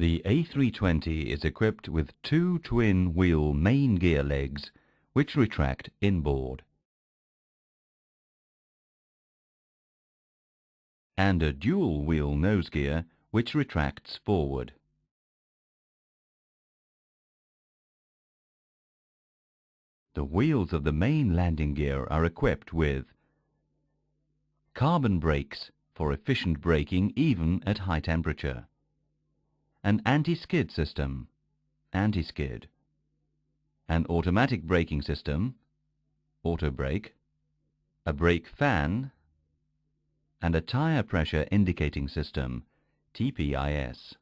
The A320 is equipped with two twin-wheel main gear legs which retract inboard, and a dual-wheel nose gear which retracts forward. The wheels of the main landing gear are equipped with carbon brakes for efficient braking even at high temperature, an anti-skid system, anti-skid, an automatic braking system, auto brake, a brake fan, and a tire pressure indicating system, TPIS.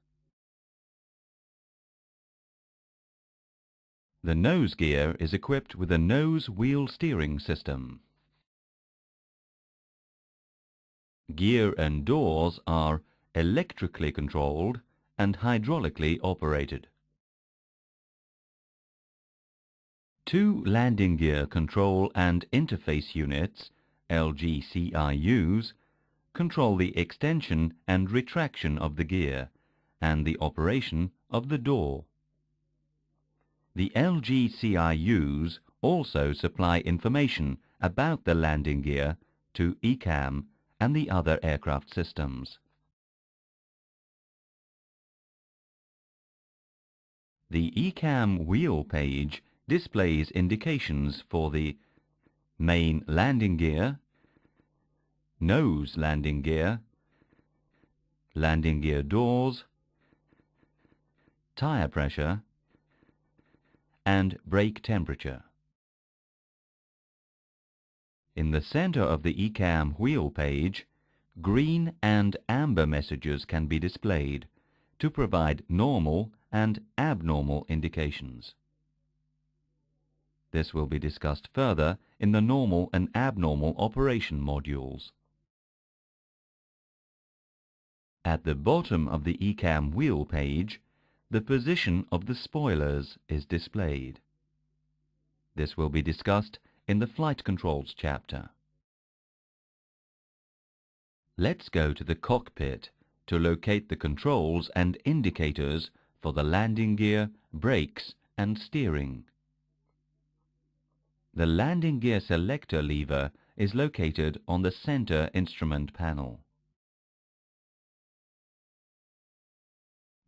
The nose gear is equipped with a nose wheel steering system. Gear and doors are electrically controlled and hydraulically operated. Two landing gear control and interface units, LGCIUs, control the extension and retraction of the gear and the operation of the door. The LGCIUs also supply information about the landing gear to ECAM and the other aircraft systems. The ECAM wheel page displays indications for the main landing gear, nose landing gear doors, tire pressure, and brake temperature. In the center of the ECAM wheel page, green and amber messages can be displayed to provide normal and abnormal indications. This will be discussed further in the normal and abnormal operation modules. At the bottom of the ECAM wheel page, the position of the spoilers is displayed. This will be discussed in the Flight Controls chapter. Let's go to the cockpit to locate the controls and indicators for the landing gear, brakes, and steering. The landing gear selector lever is located on the center instrument panel.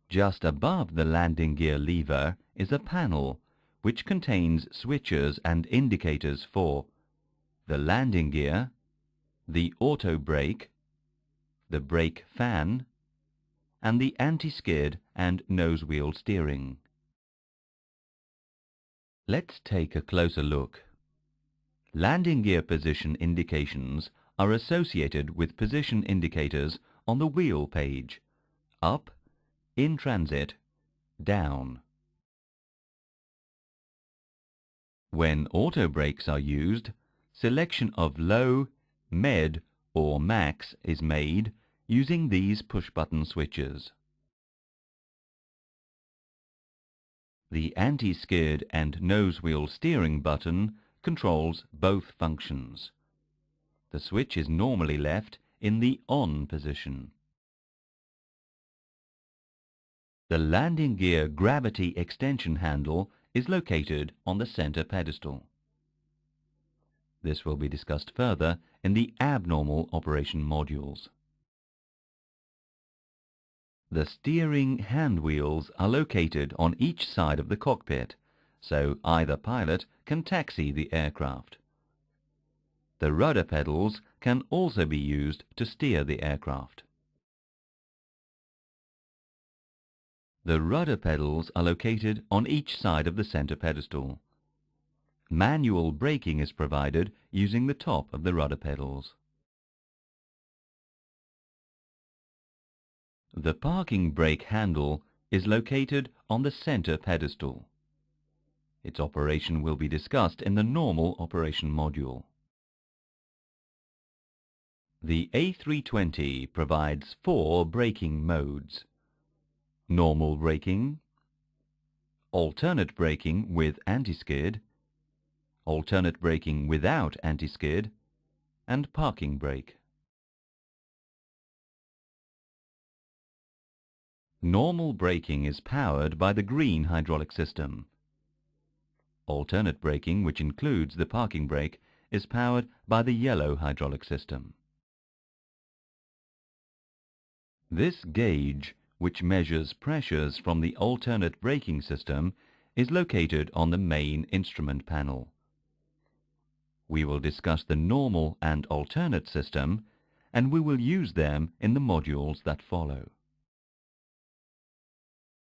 Just above the landing gear lever is a panel which contains switches and indicators for the landing gear, the auto brake, the brake fan, and the anti-skid and nose wheel steering. Let's take a closer look. Landing gear position indications are associated with position indicators on the wheel page, up, in transit, down. When auto brakes are used, selection of low, med, or max is made using these push-button switches. The anti-skid and nose wheel steering button controls both functions. The switch is normally left in the on position. The landing gear gravity extension handle is located on the center pedestal. This will be discussed further in the abnormal operation modules. The steering hand wheels are located on each side of the cockpit, so either pilot can taxi the aircraft. The rudder pedals can also be used to steer the aircraft. The rudder pedals are located on each side of the center pedestal. Manual braking is provided using the top of the rudder pedals. The parking brake handle is located on the center pedestal. Its operation will be discussed in the normal operation module. The A320 provides 4 braking modes: normal braking, alternate braking with anti-skid, alternate braking without anti-skid, and parking brake. Normal braking is powered by the green hydraulic system. Alternate braking, which includes the parking brake, is powered by the yellow hydraulic system. This gauge, which measures pressures from the alternate braking system, is located on the main instrument panel. We will discuss the normal and alternate system, and we will use them in the modules that follow.